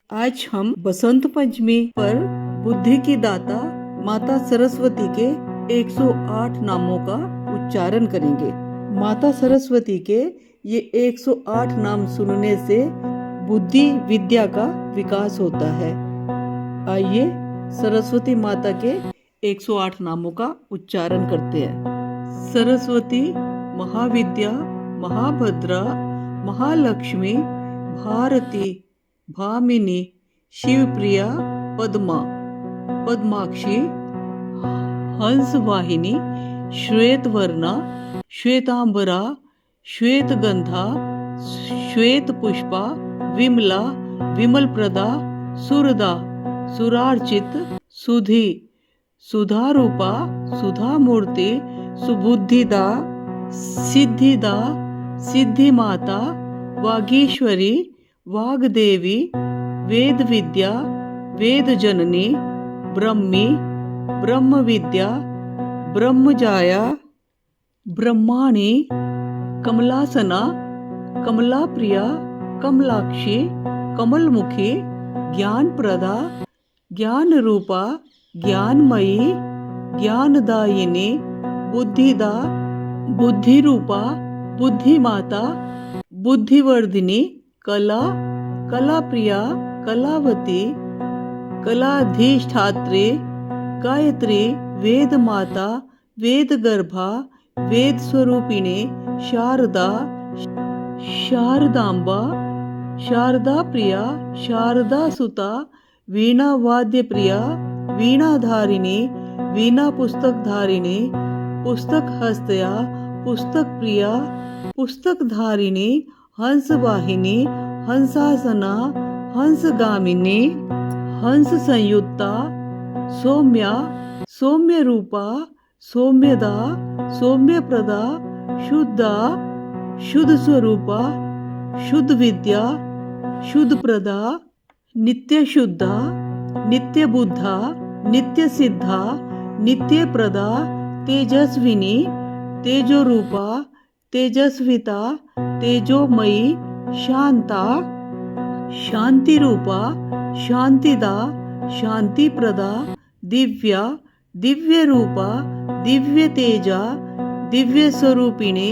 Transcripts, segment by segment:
आज हम बसंत पंचमी पर बुद्धि की दाता माता सरस्वती के 108 नामों का उच्चारण करेंगे। माता सरस्वती के ये 108 नाम सुनने से बुद्धि विद्या का विकास होता है। आइए सरस्वती माता के 108 नामों का उच्चारण करते हैं। सरस्वती, महाविद्या, महाभद्रा, महालक्ष्मी, भारती, भामिनी, शिवप्रिया, पद्मा, पद्माक्षी, हंसवाहिनी, श्वेतवर्णा, श्वेतांबरा, श्वेतगंधा, श्वेतपुष्पा, विमला, विमलप्रदा, सुरदा, सुरार्चित, सुधी, सुधारूपा, सुधामूर्ति, सुबुद्धिदा, सिद्धिदा, सिद्धिमाता, वागीश्वरी, वाग्देवी, वेदविद्या, वेदजननी, ब्रह्मी, ब्रह्मविद्या, ब्रह्मजाया, ब्रह्माणी, कमलासना, कमलाप्रिया, कमलाक्षी, कमलमुखी, ज्ञानप्रदा, ज्ञानरूपा, ज्ञानमयी, ज्ञानदायिनी, बुद्धिदा, बुद्धिरूपा, बुद्धिमाता, बुद्धिवर्धिनी, कला, कलाप्रिया, कलावती, कलाधिष्ठात्री, गायत्री, वेदमाता, वेदगर्भा, वेदस्वरूपिणी, शारदा, शारदांबा, शारदाप्रिया, शारदासुता, वीणावाद्यप्रिया, वीणाधारिणी, वीणा पुस्तकधारिणी, पुस्तकहस्तया, पुस्तकप्रिया, पुस्तकधारिणी, हंसवाहिनी, हंसासना, हंसगामिनी, हंस संयुक्ता, सौम्या, सौम्यरूपा, सौम्यदा, सौम्यप्रदा, शुद्धा, शुद्ध स्वरूपा, शुद्ध विद्या, शुद्ध प्रदा, नित्य शुद्धा, नित्य बुद्धा, नित्य सिद्धा, नित्य प्रदा, तेजस्विनी, तेजोरूपा, तेजस्विता, तेजोमयी, शांता, शांतिरूपा, शांतिदा, शांतिप्रदा, दिव्या, दिव्यरूपा, दिव्य तेजा, दिव्य स्वरूपिणी,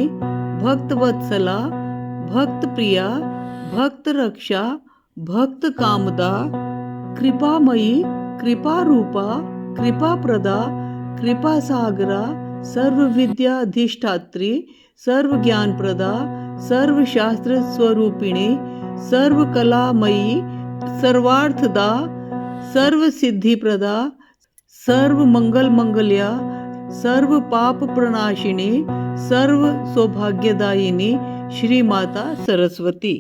भक्तवत्सला, भक्तप्रिया, भक्तरक्षा, भक्त कामदा, कृपामयी, कृपारूपा, कृपाप्रदा, कृपासागरा, सर्वविद्याधिष्ठात्री, सर्वज्ञानप्रदा, सर्वशास्त्र स्वरूपिणी, सर्वकलामयी, सर्वार्थदा, सर्वसिद्धिप्रदा, सर्वमंगलमंगल्या, सर्व पाप प्रणाशिनी, सर्व सौभाग्यदायिनी, श्री माता सरस्वती।